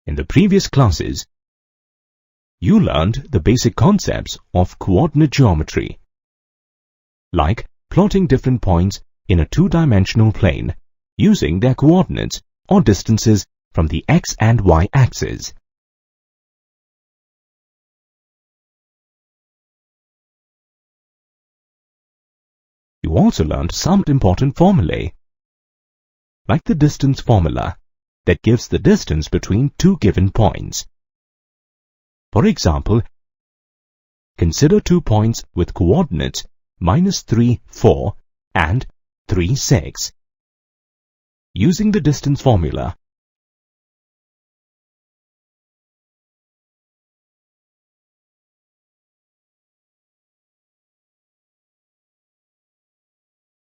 In the previous classes, you learned the basic concepts of coordinate geometry, like plotting different points in a two-dimensional plane using their coordinates or distances from the x and y axes. You also learned some important formulae, like the distance formula that gives the distance between two given points. For example, consider 2 points with coordinates -3, 4 and 3, 6. Using the distance formula,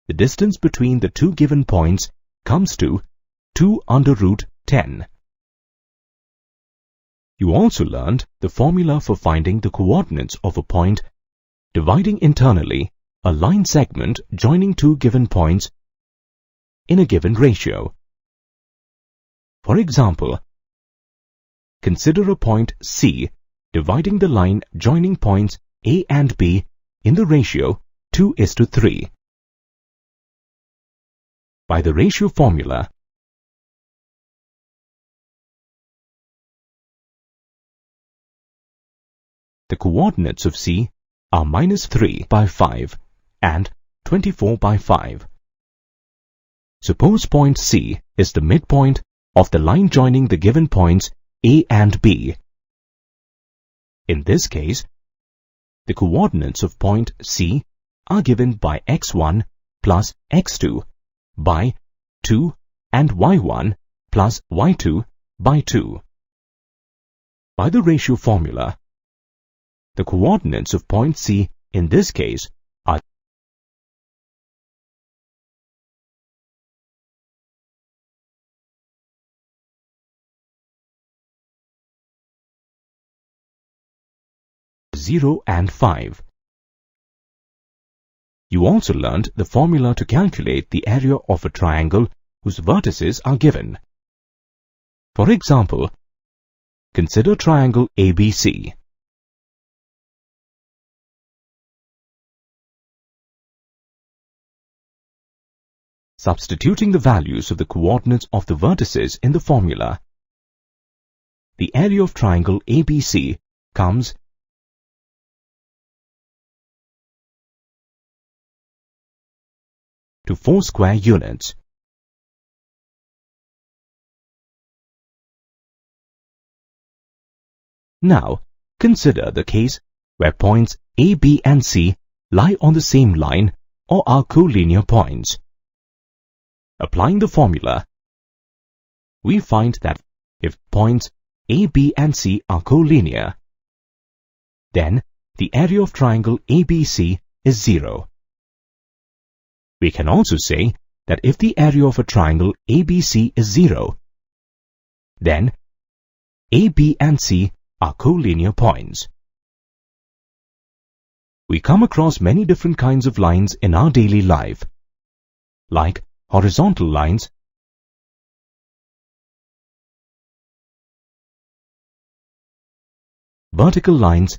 the distance between the two given points comes to 2 under root 10. You also learned the formula for finding the coordinates of a point dividing internally a line segment joining two given points in a given ratio. For example, consider a point C dividing the line joining points A and B in the ratio 2:3. By the ratio formula, the coordinates of C are -3 by 5 and 24 by 5. Suppose point C is the midpoint of the line joining the given points A and B. In this case, the coordinates of point C are given by x1 plus x2 by 2 and y1 plus y2 by 2. By the ratio formula, the coordinates of point C in this case are 0 and 5. You also learned the formula to calculate the area of a triangle whose vertices are given. For example, consider triangle ABC. Substituting the values of the coordinates of the vertices in the formula, the area of triangle ABC comes to 4 square units. Now, consider the case where points A, B and C lie on the same line or are collinear points. Applying the formula, we find that if points A, B and C are collinear, then the area of triangle ABC is 0. We can also say that if the area of a triangle ABC is 0, then A, B and C are collinear points. We come across many different kinds of lines in our daily life, like horizontal lines, vertical lines,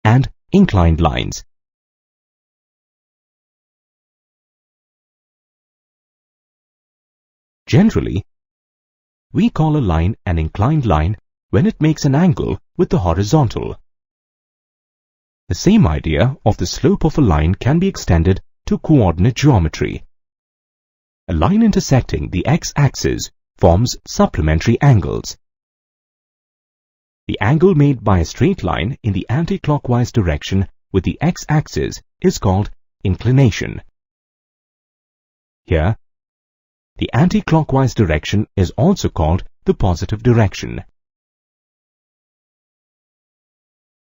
and inclined lines. Generally, we call a line an inclined line when it makes an angle with the horizontal. The same idea of the slope of a line can be extended to coordinate geometry. A line intersecting the x-axis forms supplementary angles. The angle made by a straight line in the anti-clockwise direction with the x-axis is called inclination. Here, the anti-clockwise direction is also called the positive direction.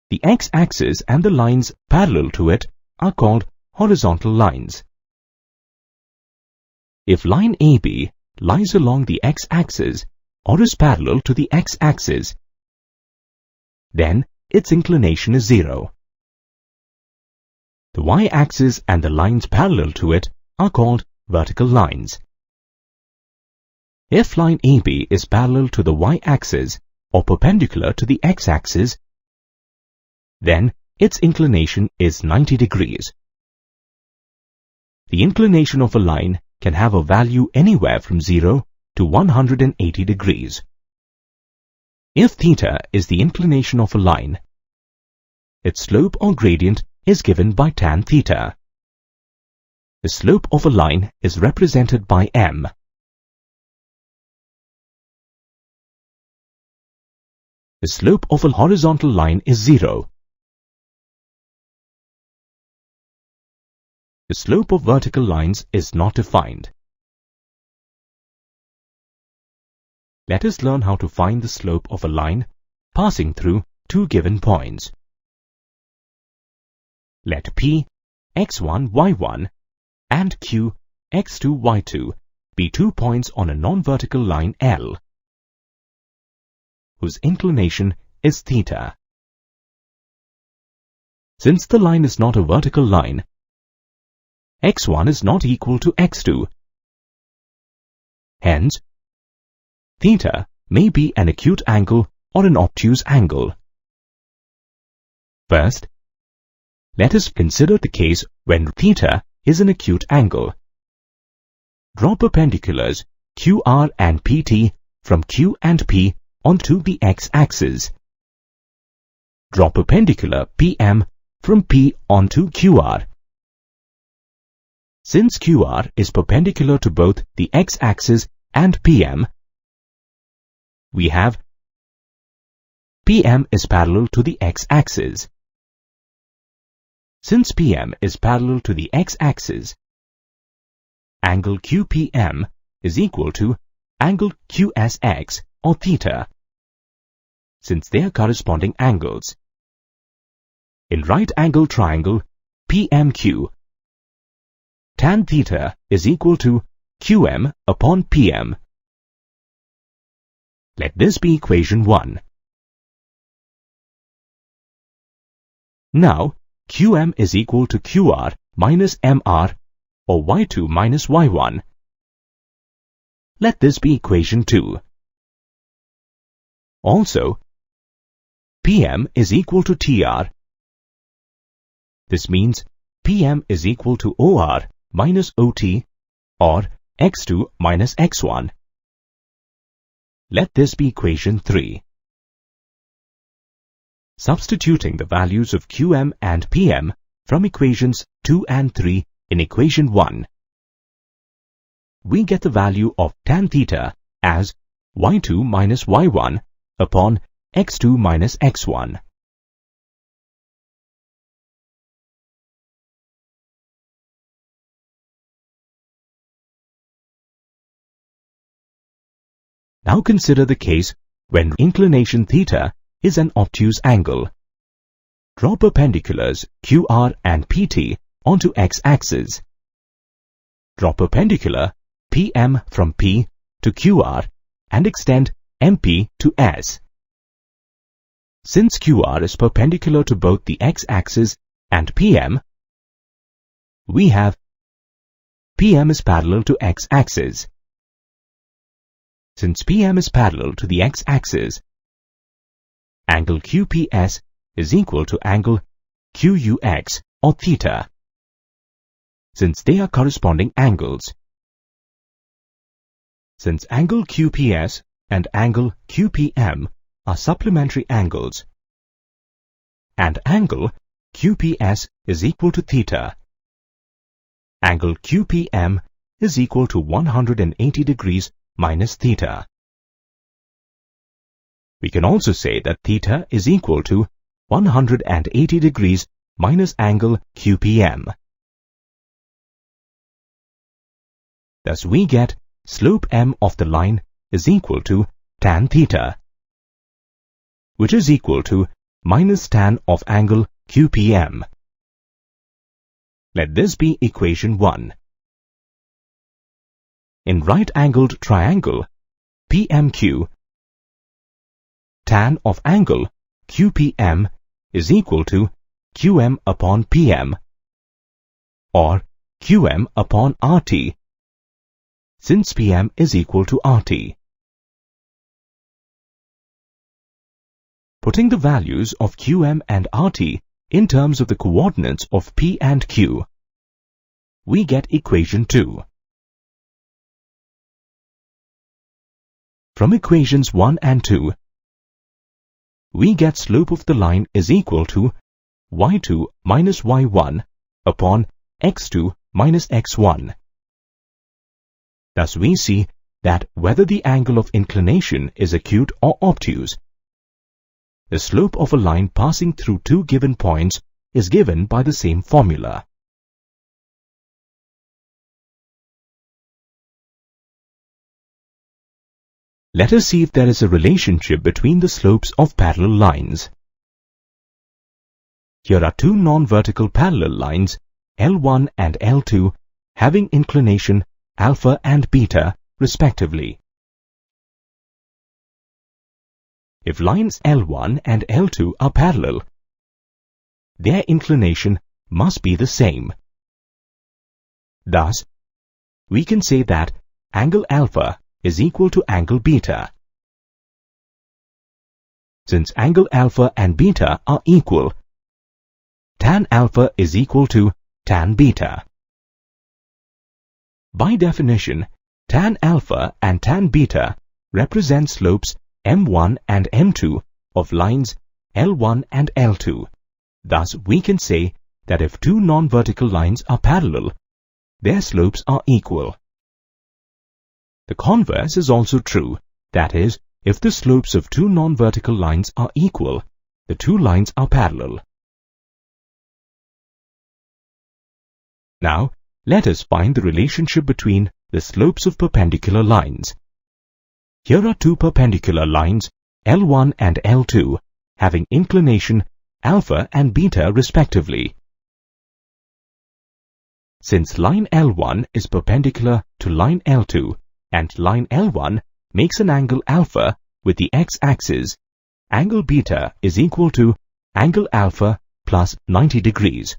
The x-axis and the lines parallel to it are called horizontal lines. If line AB lies along the x-axis or is parallel to the x-axis, then its inclination is 0. The y-axis and the lines parallel to it are called vertical lines. If line AB is parallel to the y-axis or perpendicular to the x-axis, then its inclination is 90 degrees. The inclination of a line can have a value anywhere from 0 to 180 degrees. If theta is the inclination of a line, its slope or gradient is given by tan theta. The slope of a line is represented by m. The slope of a horizontal line is 0. The slope of vertical lines is not defined. Let us learn how to find the slope of a line passing through two given points. Let P, x1, y1 and Q, x2, y2 be 2 points on a non-vertical line L, whose inclination is theta. Since the line is not a vertical line, x1 is not equal to x2. Hence, theta may be an acute angle or an obtuse angle. First, let us consider the case when theta is an acute angle. Draw perpendiculars QR and PT from Q and P onto the x-axis. Draw perpendicular PM from P onto QR. Since QR is perpendicular to both the x-axis and PM, we have PM is parallel to the x-axis. Since PM is parallel to the x-axis, angle QPM is equal to angle QSX or theta, since they are corresponding angles. In right angle triangle PMQ, tan theta is equal to QM upon PM. Let this be equation 1. Now, QM is equal to QR minus MR or Y2 minus Y1. Let this be equation 2. Also, PM is equal to TR. This means PM is equal to OR minus OT or X2 minus X1. Let this be equation 3. Substituting the values of QM and PM from equations 2 and 3 in equation 1, we get the value of tan theta as Y2 minus Y1 upon X2 minus X1. Now consider the case when inclination theta is an obtuse angle. Draw perpendiculars QR and PT onto x-axis. Draw perpendicular PM from P to QR and extend MP to S. Since QR is perpendicular to both the x-axis and PM, we have PM is parallel to x-axis. Since PM is parallel to the x-axis, angle QPS is equal to angle QUX or theta, since they are corresponding angles. Since angle QPS and angle QPM are supplementary angles, and angle QPS is equal to theta, angle QPM is equal to 180 degrees minus theta. We can also say that theta is equal to 180 degrees minus angle QPM. Thus we get slope m of the line is equal to tan theta, which is equal to minus tan of angle QPM. Let this be equation 1. In right-angled triangle PMQ, tan of angle QPM is equal to QM upon PM or QM upon RT, since PM is equal to RT. Putting the values of QM and RT in terms of the coordinates of P and Q, we get equation 2. From equations 1 and 2, we get slope of the line is equal to y2 minus y1 upon x2 minus x1. Thus we see that whether the angle of inclination is acute or obtuse, the slope of a line passing through two given points is given by the same formula. Let us see if there is a relationship between the slopes of parallel lines. Here are two non-vertical parallel lines, L1 and L2, having inclination alpha and beta, respectively. If lines L1 and L2 are parallel, their inclination must be the same. Thus, we can say that angle alpha is equal to angle beta. Since angle alpha and beta are equal, tan alpha is equal to tan beta. By definition, tan alpha and tan beta represent slopes M1 and M2 of lines L1 and L2. Thus, we can say that if two non-vertical lines are parallel, their slopes are equal. The converse is also true, that is, if the slopes of two non-vertical lines are equal, the two lines are parallel. Now, let us find the relationship between the slopes of perpendicular lines. Here are two perpendicular lines, L1 and L2, having inclination alpha and beta respectively. Since line L1 is perpendicular to line L2, and line L1 makes an angle alpha with the x-axis, angle beta is equal to angle alpha plus 90 degrees.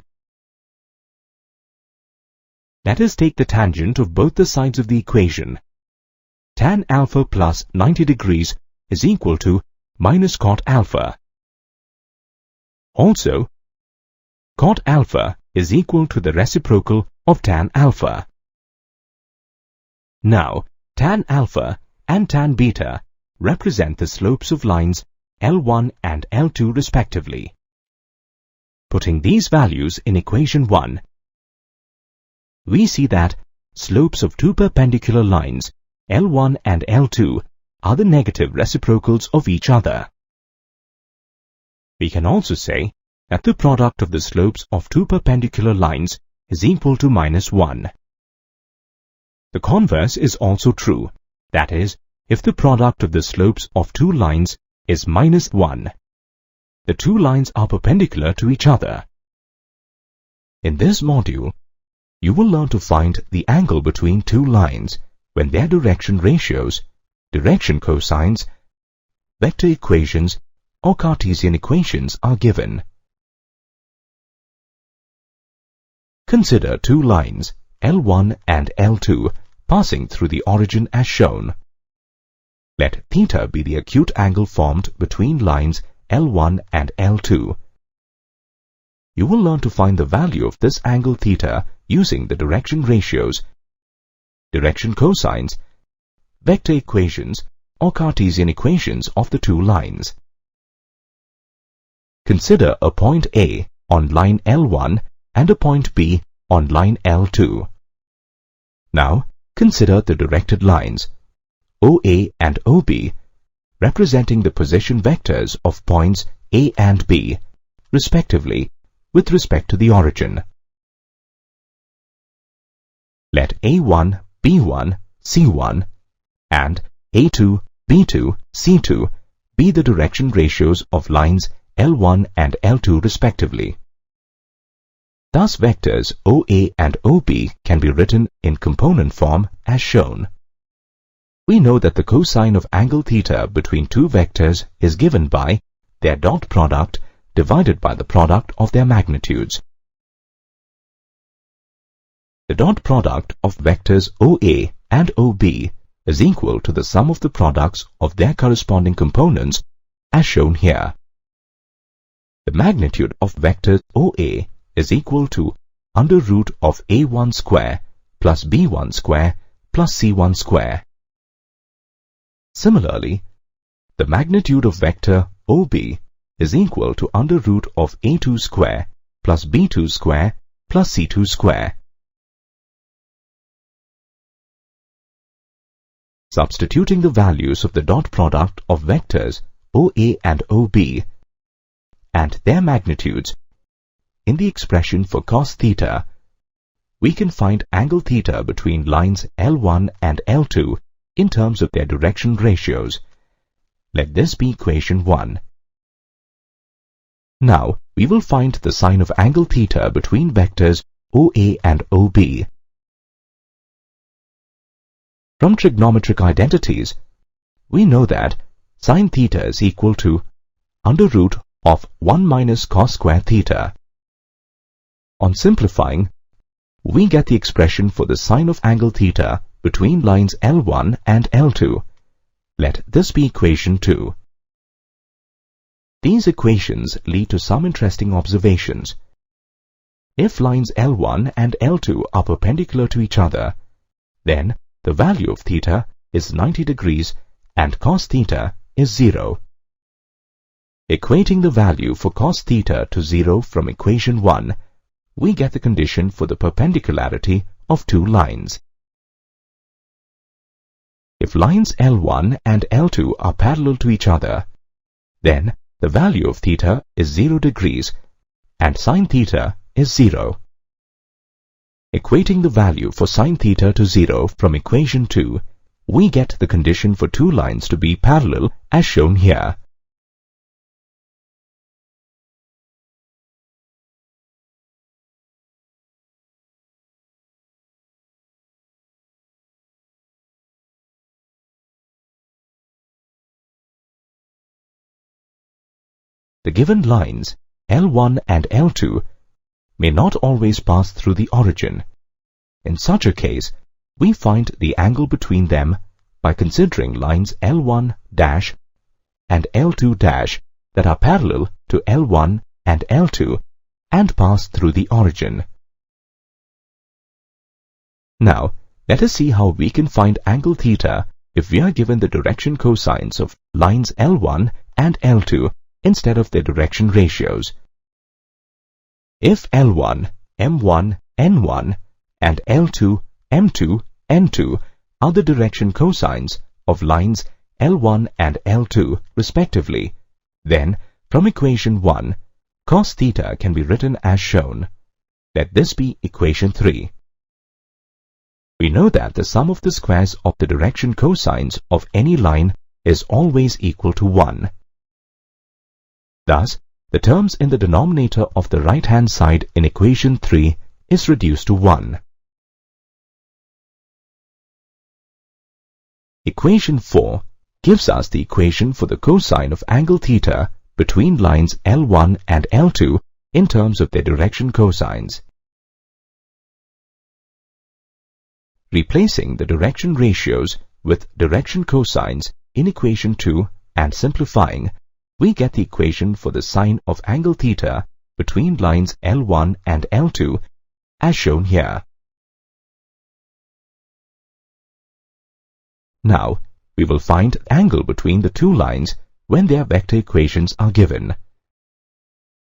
Let us take the tangent of both the sides of the equation. Tan alpha plus 90 degrees is equal to minus cot alpha. Also, cot alpha is equal to the reciprocal of tan alpha. Now, tan alpha and tan beta represent the slopes of lines L1 and L2 respectively. Putting these values in equation 1, we see that slopes of two perpendicular lines L1 and L2 are the negative reciprocals of each other. We can also say that the product of the slopes of two perpendicular lines is equal to minus 1. The converse is also true, that is, if the product of the slopes of two lines is minus 1, the two lines are perpendicular to each other. In this module, you will learn to find the angle between two lines when their direction ratios, direction cosines, vector equations, or Cartesian equations are given. Consider two lines, L1 and L2, passing through the origin as shown. Let theta be the acute angle formed between lines L1 and L2. You will learn to find the value of this angle theta using the direction ratios, direction cosines, vector equations, or Cartesian equations of the two lines. Consider a point A on line L1 and a point B on line L2. Now, consider the directed lines, OA and OB, representing the position vectors of points A and B, respectively, with respect to the origin. Let A1, B1, C1 and A2, B2, C2 be the direction ratios of lines L1 and L2 respectively. Thus vectors OA and OB can be written in component form as shown. We know that the cosine of angle theta between two vectors is given by their dot product divided by the product of their magnitudes. The dot product of vectors OA and OB is equal to the sum of the products of their corresponding components as shown here. The magnitude of vector OA is equal to under root of A1 square plus B1 square plus C1 square. Similarly, the magnitude of vector OB is equal to under root of A2 square plus B2 square plus C2 square. Substituting the values of the dot product of vectors OA and OB and their magnitudes in the expression for cos theta, we can find angle theta between lines L1 and L2 in terms of their direction ratios. Let this be equation 1. Now, we will find the sign of angle theta between vectors OA and OB. From trigonometric identities, we know that sin theta is equal to under root of 1 minus cos square theta. On simplifying, we get the expression for the sign of angle theta between lines L1 and L2. Let this be equation 2. These equations lead to some interesting observations. If lines L1 and L2 are perpendicular to each other, then the value of theta is 90 degrees and cos theta is 0. Equating the value for cos theta to 0 from equation 1, we get the condition for the perpendicularity of two lines. If lines L1 and L2 are parallel to each other, then the value of theta is 0 degrees and sin theta is 0. Equating the value for sin theta to 0 from equation 2, we get the condition for two lines to be parallel as shown here. The given lines L1 and L2 may not always pass through the origin. In such a case, we find the angle between them by considering lines L1' and L2' that are parallel to L1 and L2 and pass through the origin. Now, let us see how we can find angle theta if we are given the direction cosines of lines L1 and L2 instead of their direction ratios. If L1, M1, N1 and L2, M2, N2 are the direction cosines of lines L1 and L2 respectively, then from equation 1, cos theta can be written as shown. Let this be equation 3. We know that the sum of the squares of the direction cosines of any line is always equal to 1. Thus, the terms in the denominator of the right-hand side in equation 3 is reduced to 1. Equation 4 gives us the equation for the cosine of angle theta between lines L1 and L2 in terms of their direction cosines. Replacing the direction ratios with direction cosines in equation 2 and simplifying, we get the equation for the sine of angle theta between lines L1 and L2 as shown here. Now, we will find the angle between the two lines when their vector equations are given.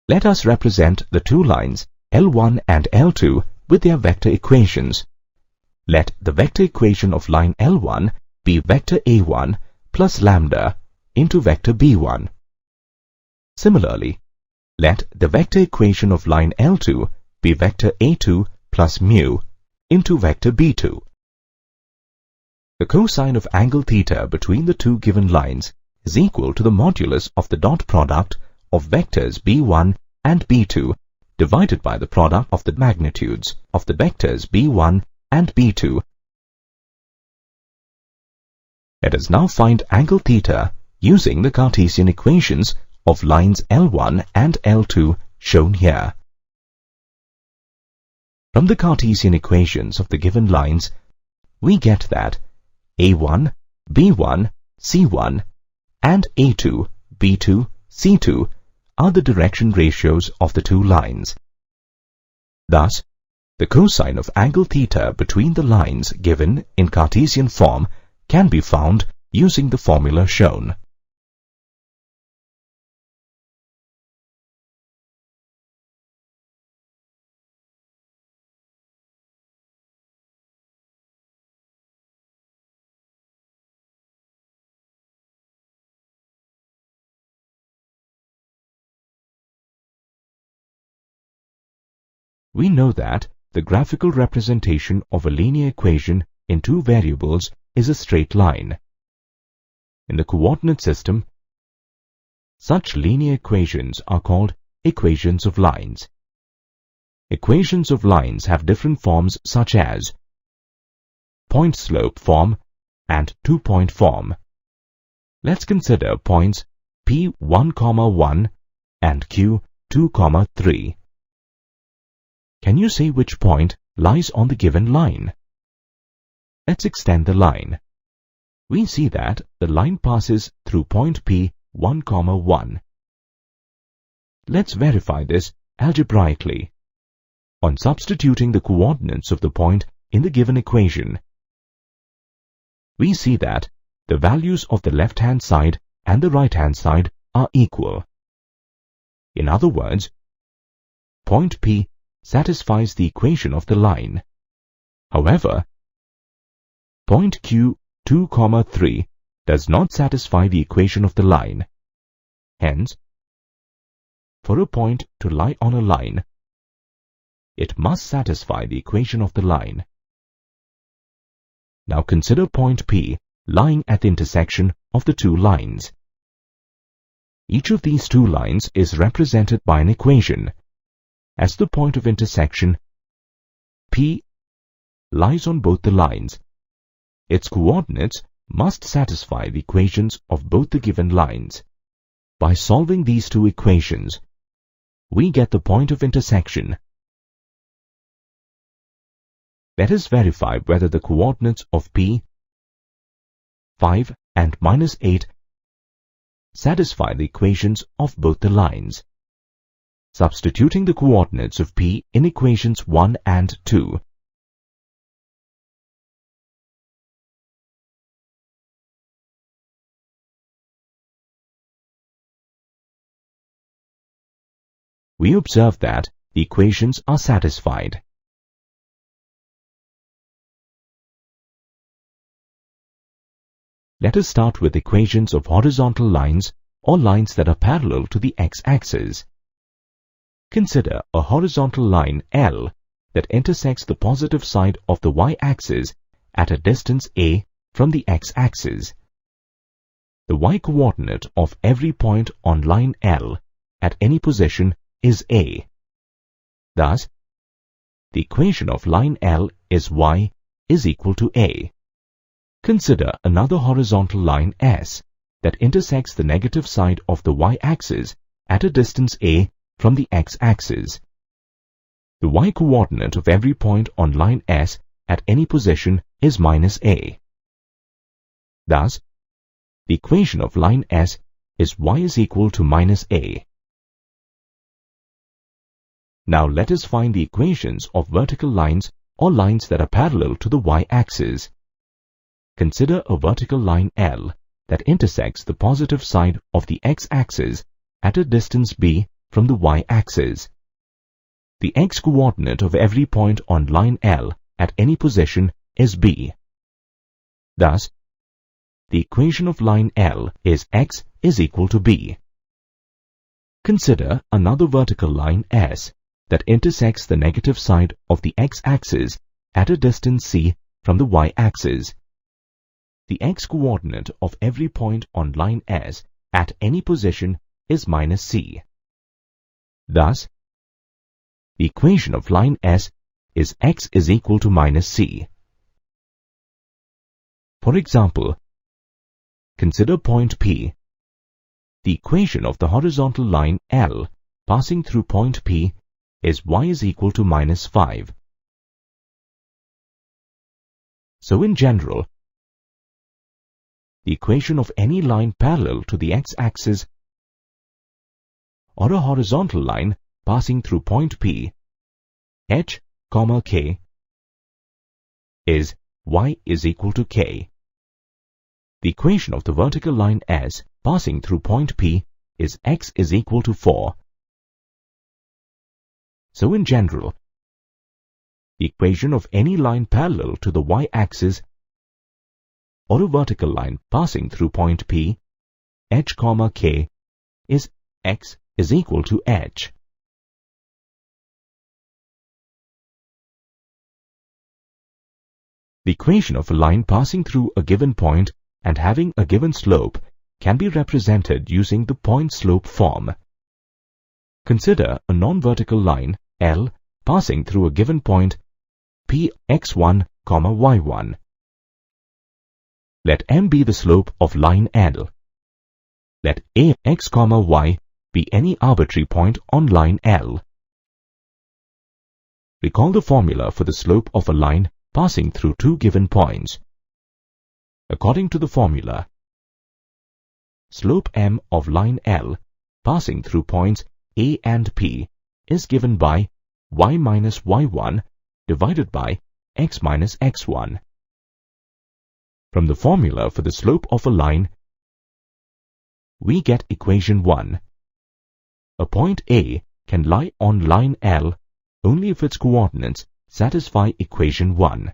Let us represent the two lines L1 and L2 with their vector equations. Let the vector equation of line L1 be vector A1 plus lambda into vector B1. Similarly, let the vector equation of line L2 be vector A2 plus mu into vector B2. The cosine of angle theta between the two given lines is equal to the modulus of the dot product of vectors B1 and B2 divided by the product of the magnitudes of the vectors B1 and B2. Let us now find angle theta using the Cartesian equations of lines L1 and L2 shown here. From the Cartesian equations of the given lines, we get that A1, B1, C1 and A2, B2, C2 are the direction ratios of the two lines. Thus, the cosine of angle theta between the lines given in Cartesian form can be found using the formula shown. We know that the graphical representation of a linear equation in two variables is a straight line. In the coordinate system, such linear equations are called equations of lines. Equations of lines have different forms such as point-slope form and two-point form. Let's consider points P1, 1 and Q2, 3. Can you say which point lies on the given line? Let's extend the line. We see that the line passes through point P1, 1. Let's verify this algebraically. On substituting the coordinates of the point in the given equation, we see that the values of the left-hand side and the right-hand side are equal. In other words, point P satisfies the equation of the line. However, point Q2, 3 does not satisfy the equation of the line. Hence, for a point to lie on a line, it must satisfy the equation of the line. Now consider point P lying at the intersection of the two lines. Each of these two lines is represented by an equation. As the point of intersection, P lies on both the lines. Its coordinates must satisfy the equations of both the given lines. By solving these two equations, we get the point of intersection. Let us verify whether the coordinates of P, 5 and -8 satisfy the equations of both the lines. Substituting the coordinates of P in equations 1 and 2, we observe that the equations are satisfied. Let us start with equations of horizontal lines or lines that are parallel to the x-axis. Consider a horizontal line L that intersects the positive side of the y-axis at a distance a from the x-axis. The y-coordinate of every point on line L at any position is a. Thus, the equation of line L is y is equal to a. Consider another horizontal line S that intersects the negative side of the y-axis at a distance a from the x-axis. The y-coordinate of every point on line S at any position is -a. Thus, the equation of line S is y is equal to -a. Now let us find the equations of vertical lines or lines that are parallel to the y-axis. Consider a vertical line L that intersects the positive side of the x-axis at a distance b from the y-axis. The x-coordinate of every point on line L at any position is b. Thus, the equation of line L is x is equal to b. Consider another vertical line S that intersects the negative side of the x-axis at a distance c from the y-axis. The x-coordinate of every point on line S at any position is -c. Thus, the equation of line S is x is equal to -c. For example, consider point P. The equation of the horizontal line L passing through point P is y is equal to -5. So in general, the equation of any line parallel to the x-axis or a horizontal line passing through point P, h, k, is y is equal to k. The equation of the vertical line S passing through point P is x is equal to 4. So in general, the equation of any line parallel to the y-axis or a vertical line passing through point P, h, k, is x is equal to h. The equation of a line passing through a given point and having a given slope can be represented using the point-slope form. Consider a non-vertical line, L, passing through a given point, P x1, y1. Let M be the slope of line L. Let A x, y be any arbitrary point on line L. Recall the formula for the slope of a line passing through two given points. According to the formula, slope M of line L passing through points A and P is given by y minus y1 divided by x minus x1. From the formula for the slope of a line, we get equation 1. A point A can lie on line L only if its coordinates satisfy equation 1.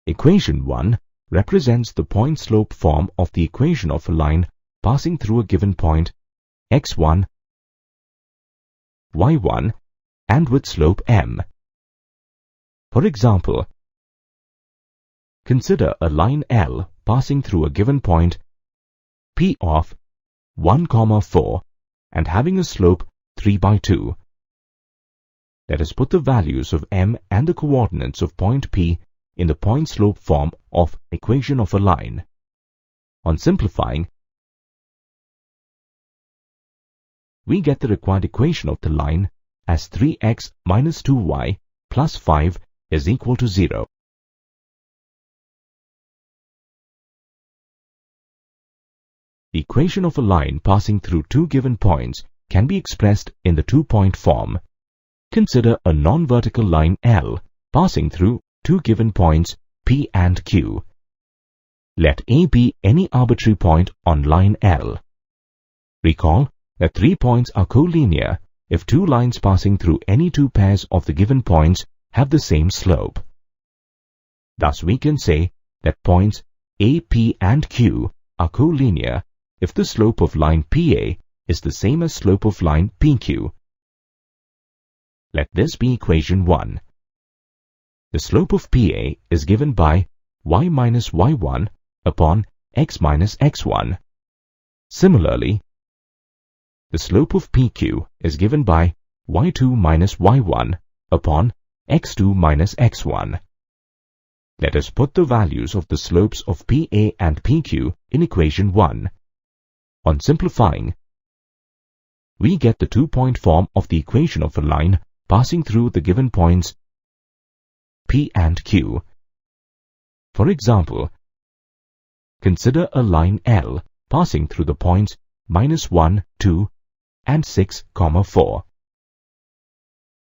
Equation 1 represents the point-slope form of the equation of a line passing through a given point x1, y1 and with slope m. For example, consider a line L passing through a given point P of 1, 4 and having a slope 3/2. Let us put the values of m and the coordinates of point P in the point-slope form of equation of a line. On simplifying, we get the required equation of the line as 3x minus 2y plus 5 is equal to 0. The equation of a line passing through two given points can be expressed in the two-point form. Consider a non-vertical line L passing through two given points P and Q. Let A be any arbitrary point on line L. Recall that 3 points are collinear if two lines passing through any two pairs of the given points have the same slope. Thus we can say that points A, P and Q are collinear if the slope of line PA is the same as slope of line PQ. Let this be equation 1. The slope of PA is given by y minus y1 upon x minus x1. Similarly, the slope of PQ is given by y2 minus y1 upon x2 minus x1. Let us put the values of the slopes of PA and PQ in equation 1. On simplifying, we get the two-point form of the equation of a line passing through the given points P and Q. For example, consider a line L passing through the points -1, 2 and 6, 4.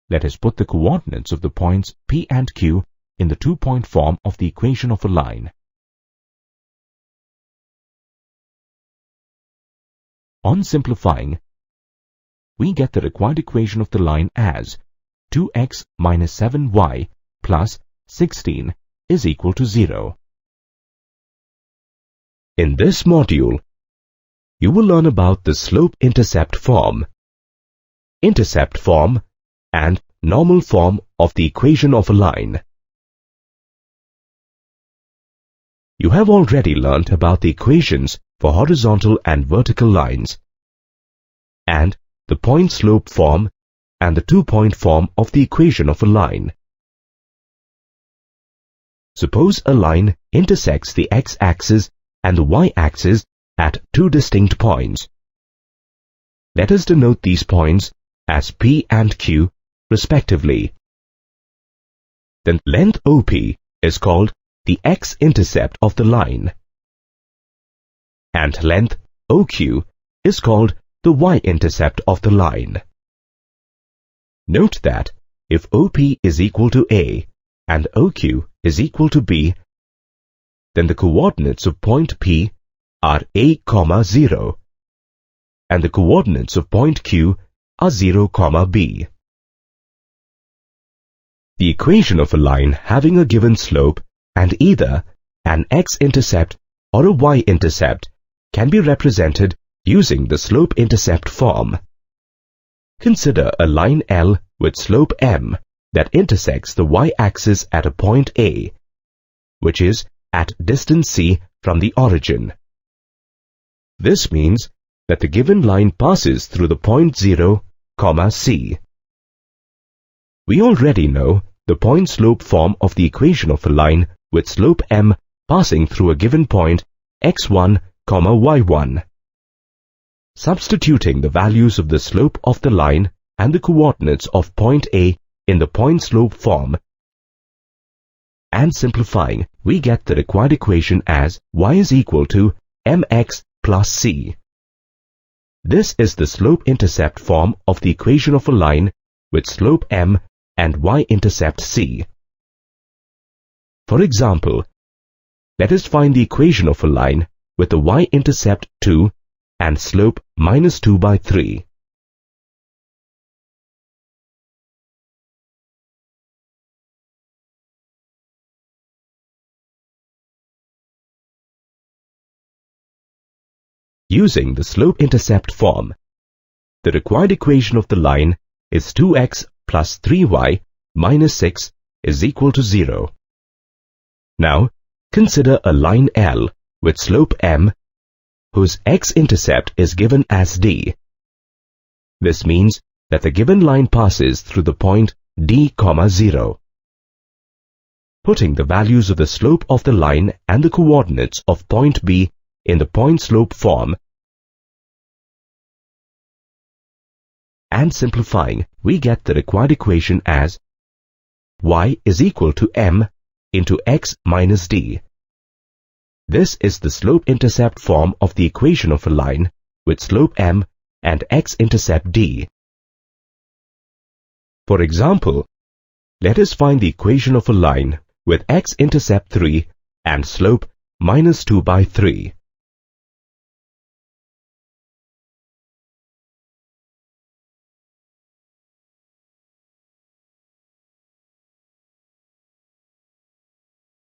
Let us put the coordinates of the points P and Q in the two-point form of the equation of a line. On simplifying, we get the required equation of the line as 2x minus 7y plus 16 is equal to 0. In this module, you will learn about the slope-intercept form, intercept form, and normal form of the equation of a line. You have already learnt about the equations for horizontal and vertical lines, and the point-slope form and the two-point form of the equation of a line. Suppose a line intersects the x-axis and the y-axis at two distinct points. Let us denote these points as P and Q, respectively. Then length OP is called the x-intercept of the line, and length OQ is called the y-intercept of the line. Note that if OP is equal to A and OQ is equal to B, then the coordinates of point P are A, 0, and the coordinates of point Q are 0, B. The equation of a line having a given slope and either an x-intercept or a y-intercept can be represented using the slope-intercept form. Consider a line L with slope m that intersects the y-axis at a point A, which is at distance c from the origin. This means that the given line passes through the point 0, c. We already know the point-slope form of the equation of a line with slope m passing through a given point x1, y1. Substituting the values of the slope of the line and the coordinates of point A in the point-slope form and simplifying, we get the required equation as y is equal to mx plus c. This is the slope-intercept form of the equation of a line with slope m and y-intercept c. For example, let us find the equation of a line with the y-intercept 2 and slope -2/3. Using the slope-intercept form, the required equation of the line is 2x plus 3y minus 6 is equal to 0. Now, consider a line L with slope m whose x-intercept is given as d. This means that the given line passes through the point d, 0. Putting the values of the slope of the line and the coordinates of point B in the point-slope form and simplifying, we get the required equation as y is equal to m into x minus d. This is the slope-intercept form of the equation of a line with slope m and x-intercept d. For example, let us find the equation of a line with x-intercept 3 and slope -2/3.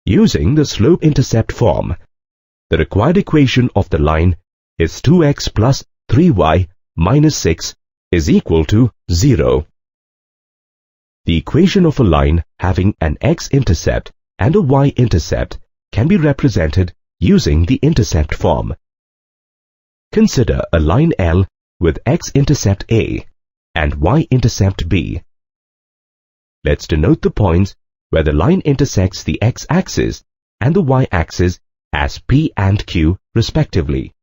Using the slope-intercept form, the required equation of the line is 2x plus 3y minus 6 is equal to 0. The equation of a line having an x-intercept and a y-intercept can be represented using the intercept form. Consider a line L with x-intercept A and y-intercept B. Let's denote the points where the line intersects the x-axis and the y-axis as P and Q respectively.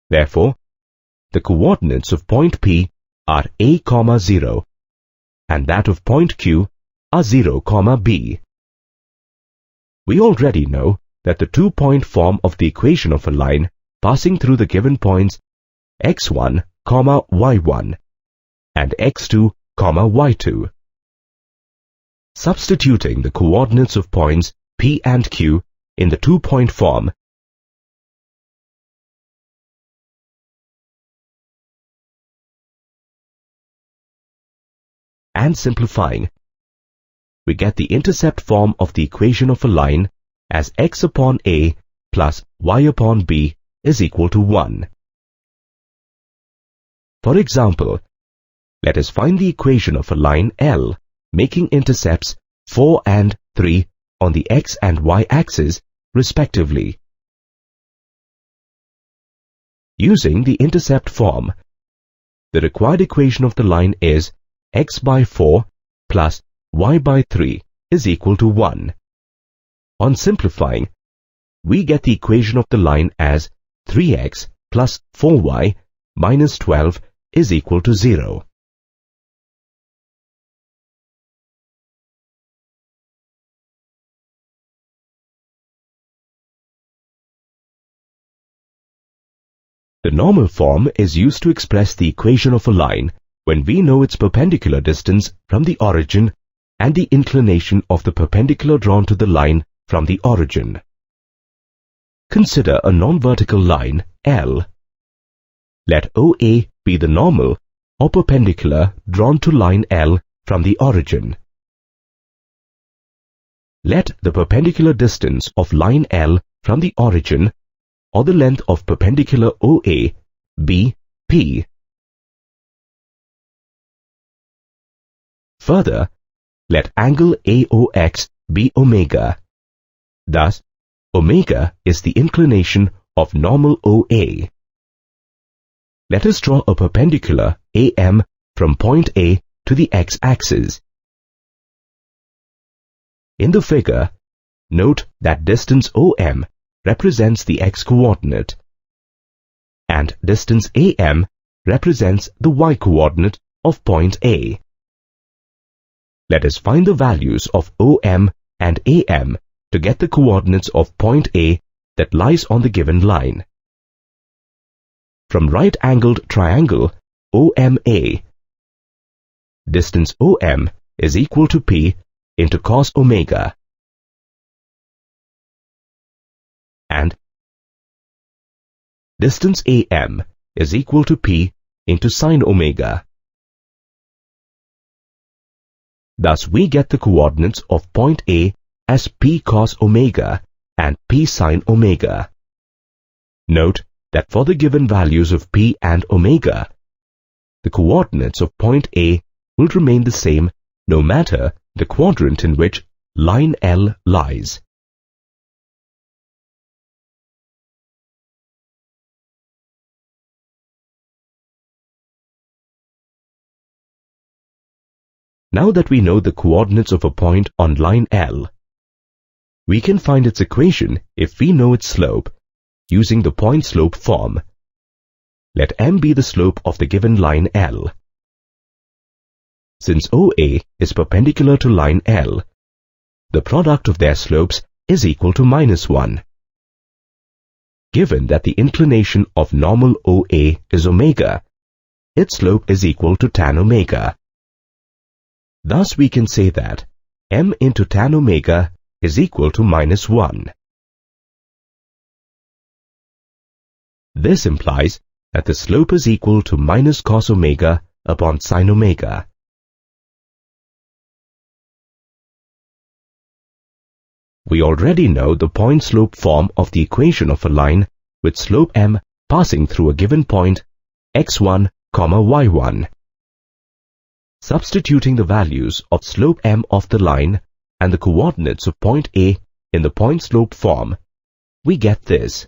Therefore, the coordinates of point P are A, 0 and that of point Q are 0, B. We already know that the two-point form of the equation of a line passing through the given points x1, y1 and x2, y2. Substituting the coordinates of points P and Q in the two-point form and simplifying, we get the intercept form of the equation of a line as x upon A plus y upon B is equal to 1. For example, let us find the equation of a line L making intercepts 4 and 3 on the x and y axis respectively. Using the intercept form, the required equation of the line is x by 4 plus y by 3 is equal to 1. On simplifying, we get the equation of the line as 3x plus 4y minus 12 is equal to 0. The normal form is used to express the equation of a line when we know its perpendicular distance from the origin and the inclination of the perpendicular drawn to the line from the origin. Consider a non-vertical line L. Let OA be the normal or perpendicular drawn to line L from the origin. Let the perpendicular distance of line L from the origin or the length of perpendicular OA be P. Further, let angle AOX be omega. Thus, omega is the inclination of normal OA. Let us draw a perpendicular AM from point A to the x-axis. In the figure, note that distance OM represents the x-coordinate and distance AM represents the y-coordinate of point A. Let us find the values of OM and AM to get the coordinates of point A that lies on the given line. From right-angled triangle OMA, distance OM is equal to P into cos omega, and distance AM is equal to P into sine omega. Thus we get the coordinates of point A as P cos omega and P sine omega. Note that for the given values of P and omega, the coordinates of point A will remain the same no matter the quadrant in which line L lies. Now that we know the coordinates of a point on line L, we can find its equation if we know its slope using the point-slope form. Let M be the slope of the given line L. Since OA is perpendicular to line L, the product of their slopes is equal to -1. Given that the inclination of normal OA is omega, its slope is equal to tan omega. Thus we can say that M into tan omega is equal to -1. This implies that the slope is equal to minus cos omega upon sine omega. We already know the point-slope form of the equation of a line with slope M passing through a given point x1, y1. Substituting the values of slope M of the line and the coordinates of point A in the point-slope form, we get this.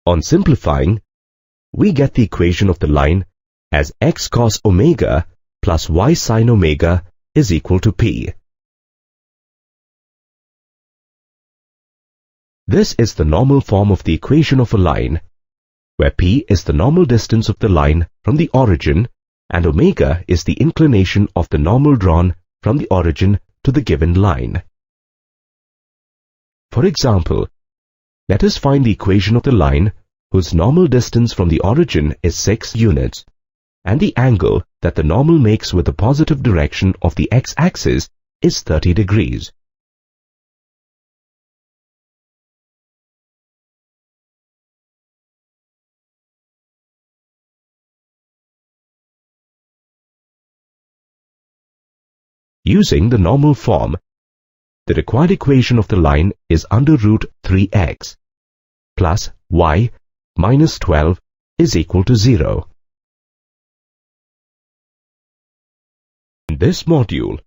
On simplifying, we get the equation of the line as x cos omega plus y sine omega is equal to P. This is the normal form of the equation of a line, where P is the normal distance of the line from the origin and omega is the inclination of the normal drawn from the origin to the given line. For example, let us find the equation of the line whose normal distance from the origin is 6 units, and the angle that the normal makes with the positive direction of the x-axis is 30 degrees. Using the normal form, the required equation of the line is under root 3x plus y minus 12 is equal to 0. In this module,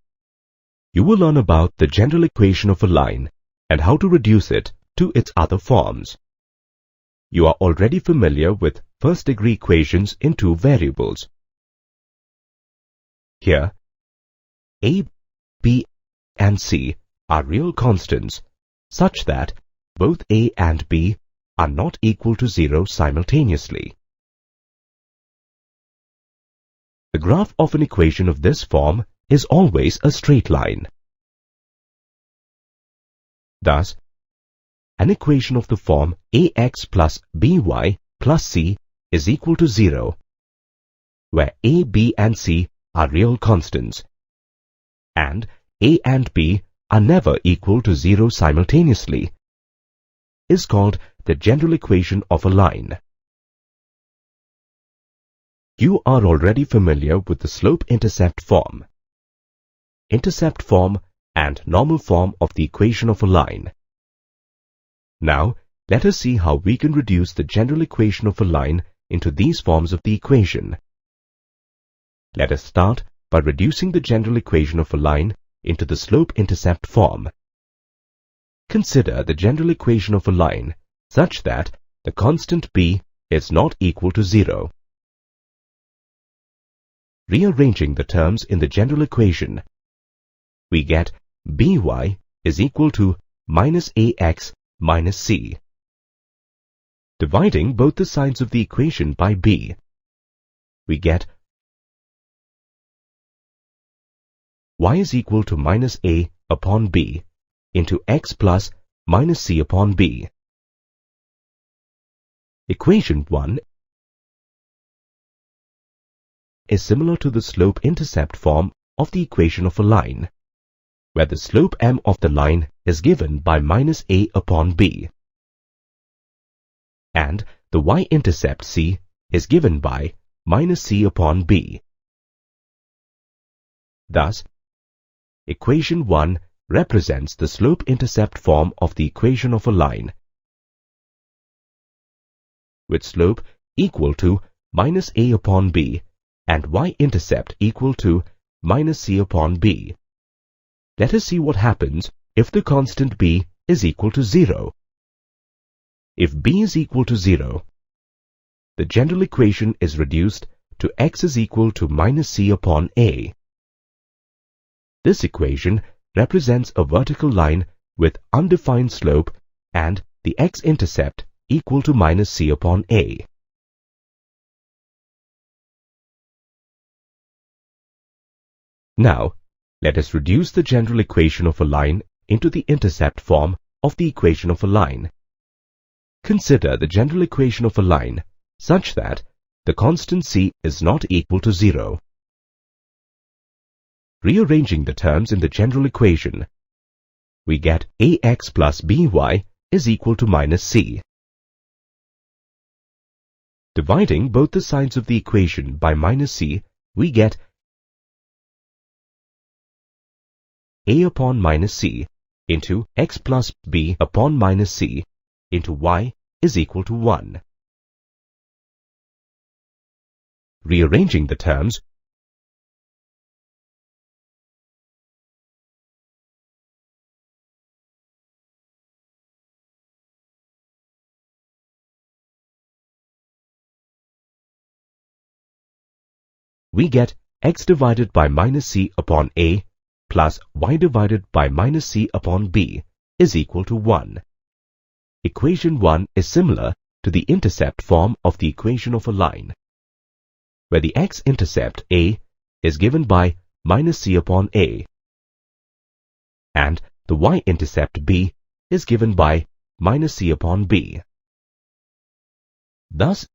you will learn about the general equation of a line and how to reduce it to its other forms. You are already familiar with first-degree equations in two variables. Here, A, B, and C are real constants, such that both A and B are not equal to 0 simultaneously. The graph of an equation of this form is always a straight line. Thus, an equation of the form ax plus by plus c is equal to 0, where a, b and c are real constants, and a and b are never equal to 0 simultaneously, is called the general equation of a line. You are already familiar with the slope-intercept form, intercept form and normal form of the equation of a line. Now, let us see how we can reduce the general equation of a line into these forms of the equation. Let us start by reducing the general equation of a line into the slope-intercept form. Consider the general equation of a line such that the constant b is not equal to 0. Rearranging the terms in the general equation, we get by is equal to minus ax minus c. Dividing both the sides of the equation by b, we get y is equal to minus a upon b into x plus minus c upon b. Equation 1 is similar to the slope-intercept form of the equation of a line, where the slope m of the line is given by minus a upon b, and the y-intercept c is given by minus c upon b. Thus, equation 1 represents the slope-intercept form of the equation of a line, with slope equal to minus a upon b and y-intercept equal to minus c upon b. Let us see what happens if the constant b is equal to 0. If b is equal to 0, the general equation is reduced to x is equal to minus c upon a. This equation represents a vertical line with undefined slope and the x-intercept equal to minus c upon a. Now, let us reduce the general equation of a line into the intercept form of the equation of a line. Consider the general equation of a line such that the constant c is not equal to 0. Rearranging the terms in the general equation, we get ax plus by is equal to minus c. Dividing both the sides of the equation by minus c, we get a upon minus c into x plus b upon minus c into y is equal to 1. Rearranging the terms, we get x divided by minus c upon a plus y divided by minus c upon b is equal to 1. Equation 1 is similar to the intercept form of the equation of a line, where the x-intercept a is given by minus c upon a, and the y-intercept b is given by minus c upon b. Thus,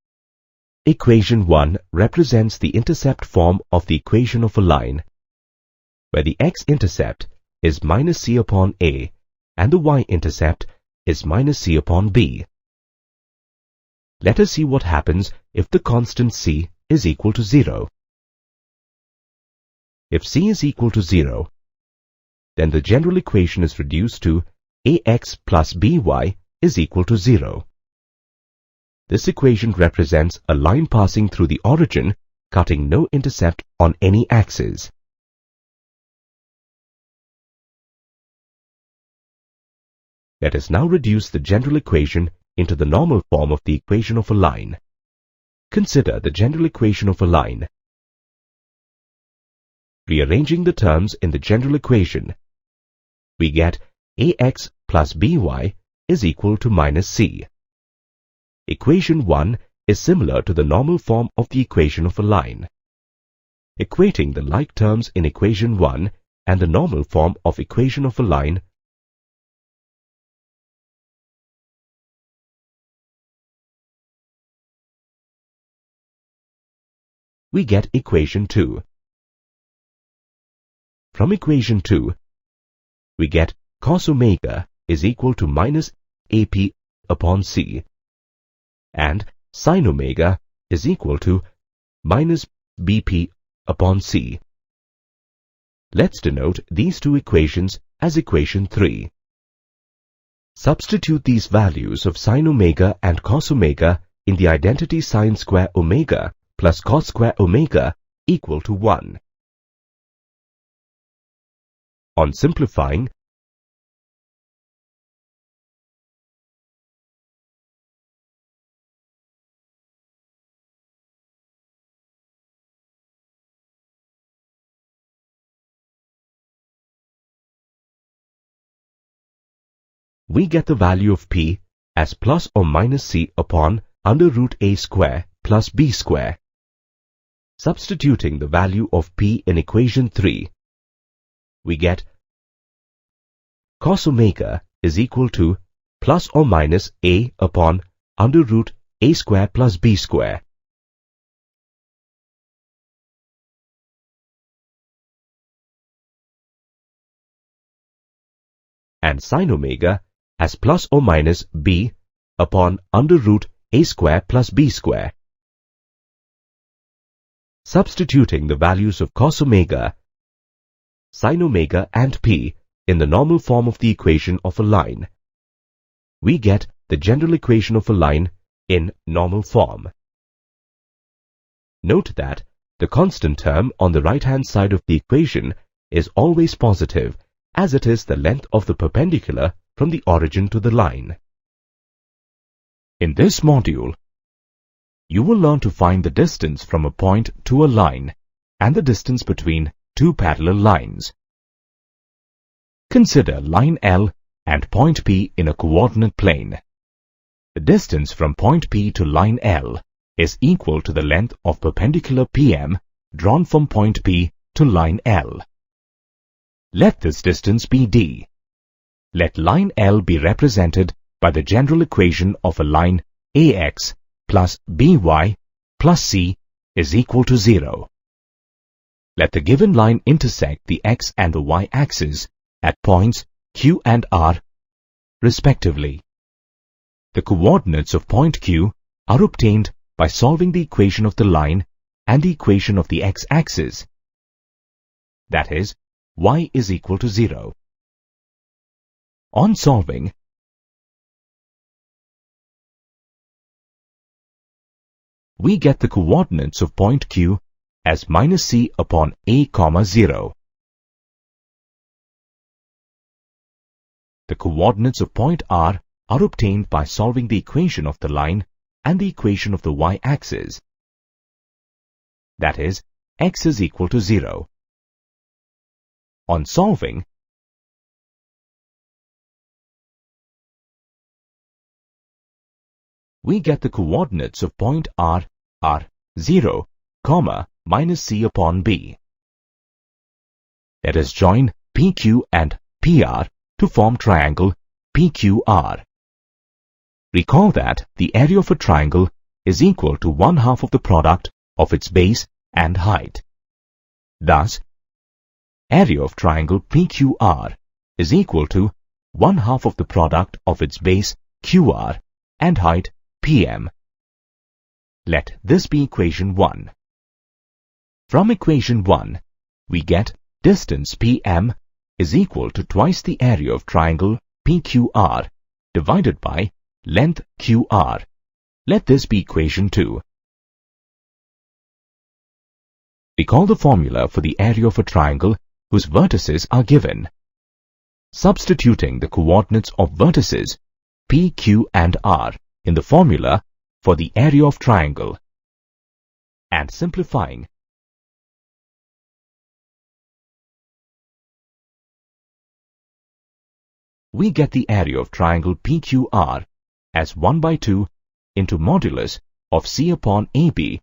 equation 1 represents the intercept form of the equation of a line, where the x-intercept is minus c upon a and the y-intercept is minus c upon b. Let us see what happens if the constant c is equal to 0. If c is equal to 0, then the general equation is reduced to ax plus by is equal to 0. This equation represents a line passing through the origin, cutting no intercept on any axis. Let us now reduce the general equation into the normal form of the equation of a line. Consider the general equation of a line. Rearranging the terms in the general equation, we get ax plus by is equal to minus c. Equation 1 is similar to the normal form of the equation of a line. Equating the like terms in equation 1 and the normal form of equation of a line, we get equation 2. From equation 2, we get cos omega is equal to minus AP upon C, and sin omega is equal to minus BP upon C. Let's denote these two equations as equation 3. Substitute these values of sin omega and cos omega in the identity sin square omega plus cos square omega equal to 1. On simplifying, we get the value of P as plus or minus C upon under root A square plus B square. Substituting the value of P in equation 3, we get cos omega is equal to plus or minus A upon under root A square plus B square. And sin omega as plus or minus B upon under root A square plus B square. Substituting the values of cos omega, sin omega and P in the normal form of the equation of a line, we get the general equation of a line in normal form. Note that the constant term on the right-hand side of the equation is always positive, as it is the length of the perpendicular from the origin to the line. In this module, you will learn to find the distance from a point to a line and the distance between two parallel lines. Consider line L and point P in a coordinate plane. The distance from point P to line L is equal to the length of perpendicular PM drawn from point P to line L. Let this distance be D. Let line L be represented by the general equation of a line AX plus BY plus C is equal to 0. Let the given line intersect the X and the Y axis at points Q and R, respectively. The coordinates of point Q are obtained by solving the equation of the line and the equation of the x-axis. That is, y is equal to 0. On solving, we get the coordinates of point Q as minus c upon a, 0. The coordinates of point R are obtained by solving the equation of the line and the equation of the y-axis. That is, x is equal to 0. On solving, we get the coordinates of point R are 0, minus c upon b. Let us join PQ and PR to form triangle PQR. Recall that the area of a triangle is equal to 1/2 of the product of its base and height. Thus, area of triangle PQR is equal to 1/2 of the product of its base QR and height PM. Let this be equation 1. From equation 1, we get distance PM is equal to twice the area of triangle PQR divided by length QR. Let this be equation 2. Recall the formula for the area of a triangle whose vertices are given. Substituting the coordinates of vertices P, Q and R in the formula for the area of triangle and simplifying, we get the area of triangle PQR as 1/2 into modulus of C upon AB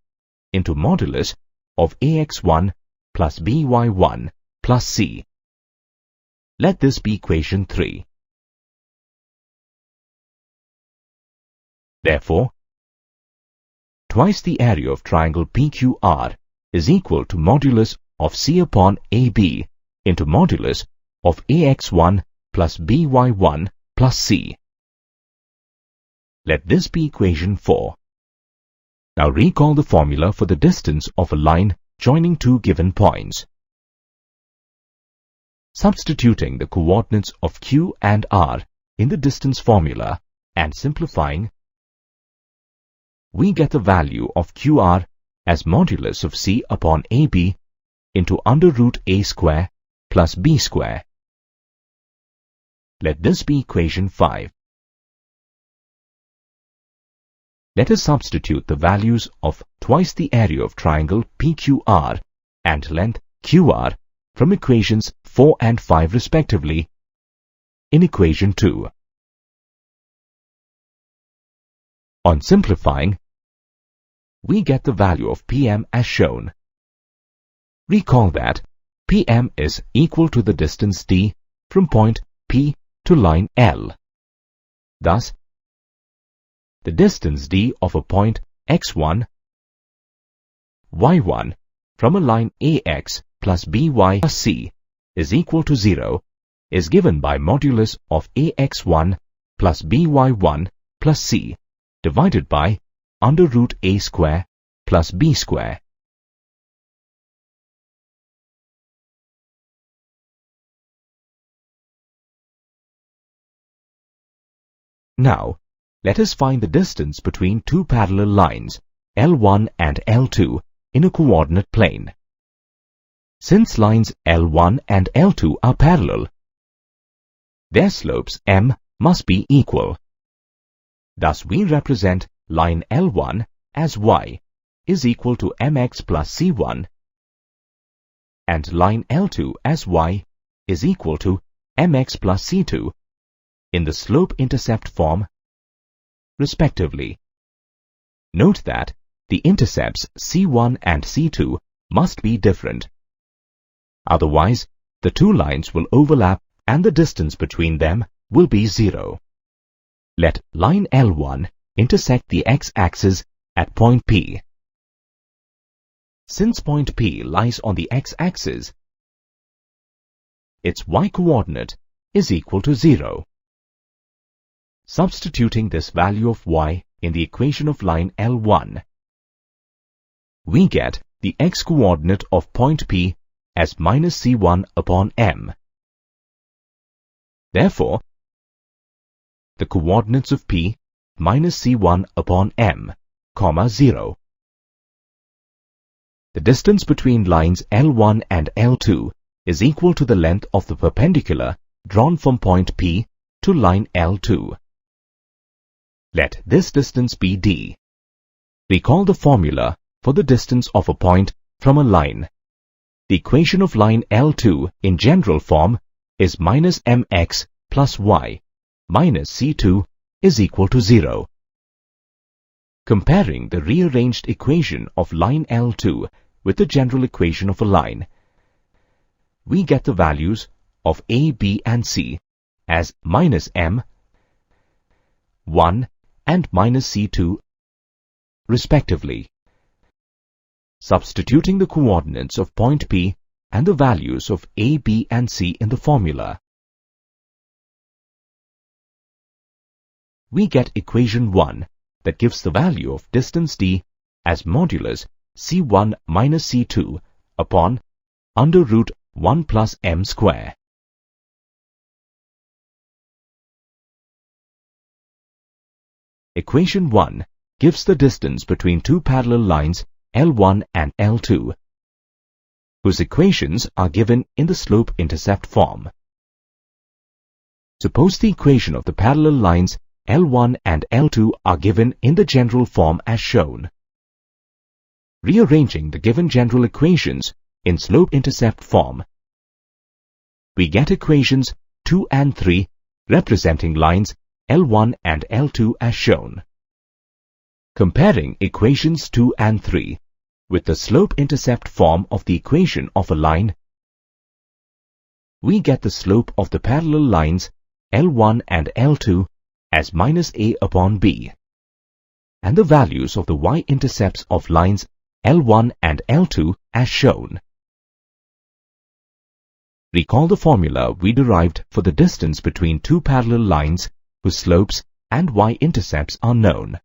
into modulus of AX1 plus by1 plus c. Let this be equation 3. Therefore, twice the area of triangle PQR is equal to modulus of C upon AB into modulus of AX1 plus BY1 plus C. Let this be equation 4. Now recall the formula for the distance of a line joining two given points. Substituting the coordinates of Q and R in the distance formula and simplifying, we get the value of QR as modulus of C upon AB into under root A square plus B square. Let this be equation 5. Let us substitute the values of twice the area of triangle PQR and length QR from equations 4 and 5 respectively in equation 2. On simplifying, we get the value of PM as shown. Recall that PM is equal to the distance D from point P to line L. Thus, the distance D of a point x1, y1 from a line AX plus BY plus C is equal to 0 is given by modulus of AX1 plus BY1 plus C divided by under root A square plus B square. Now, let us find the distance between two parallel lines, L1 and L2, in a coordinate plane. Since lines L1 and L2 are parallel, their slopes m must be equal. Thus we represent line L1 as y is equal to mx plus c1 and line L2 as y is equal to mx plus c2 in the slope-intercept form, respectively. Note that the intercepts C1 and C2 must be different. Otherwise, the two lines will overlap and the distance between them will be 0. Let line L1 intersect the x-axis at point P. Since point P lies on the x-axis, its y-coordinate is equal to 0. Substituting this value of y in the equation of line L1, we get the x-coordinate of point P as minus c1 upon m. Therefore, the coordinates of P minus c1 upon m, 0. The distance between lines L1 and L2 is equal to the length of the perpendicular drawn from point P to line L2. Let this distance be d. Recall the formula for the distance of a point from a line. The equation of line L2 in general form is minus mx plus y minus c2 is equal to 0. Comparing the rearranged equation of line L2 with the general equation of a line, we get the values of a, b and c as minus m, 1 and minus c2 respectively. Substituting the coordinates of point P and the values of a, b and c in the formula, we get equation 1 that gives the value of distance d as modulus c1 minus c2 upon under root 1 plus m square. Equation 1 gives the distance between two parallel lines L1 and L2, whose equations are given in the slope-intercept form. Suppose the equation of the parallel lines L1 and L2 are given in the general form as shown. Rearranging the given general equations in slope-intercept form, we get equations 2 and 3 representing lines L1 and L2 as shown. Comparing equations 2 and 3, With the slope-intercept form of the equation of a line, we get the slope of the parallel lines L1 and L2 as minus a upon b, and the values of the y-intercepts of lines L1 and L2 as shown. Recall the formula we derived for the distance between two parallel lines whose slopes and y-intercepts are known.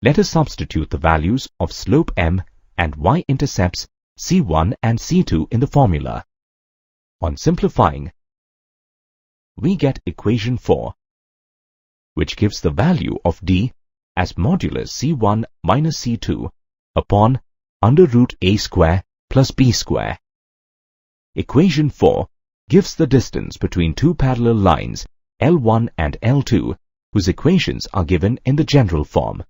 Let us substitute the values of slope m and y-intercepts c1 and c2 in the formula. On simplifying, we get equation 4, which gives the value of d as modulus c1 minus c2 upon under root a square plus b square. Equation 4 gives the distance between two parallel lines L1 and L2 whose equations are given in the general form.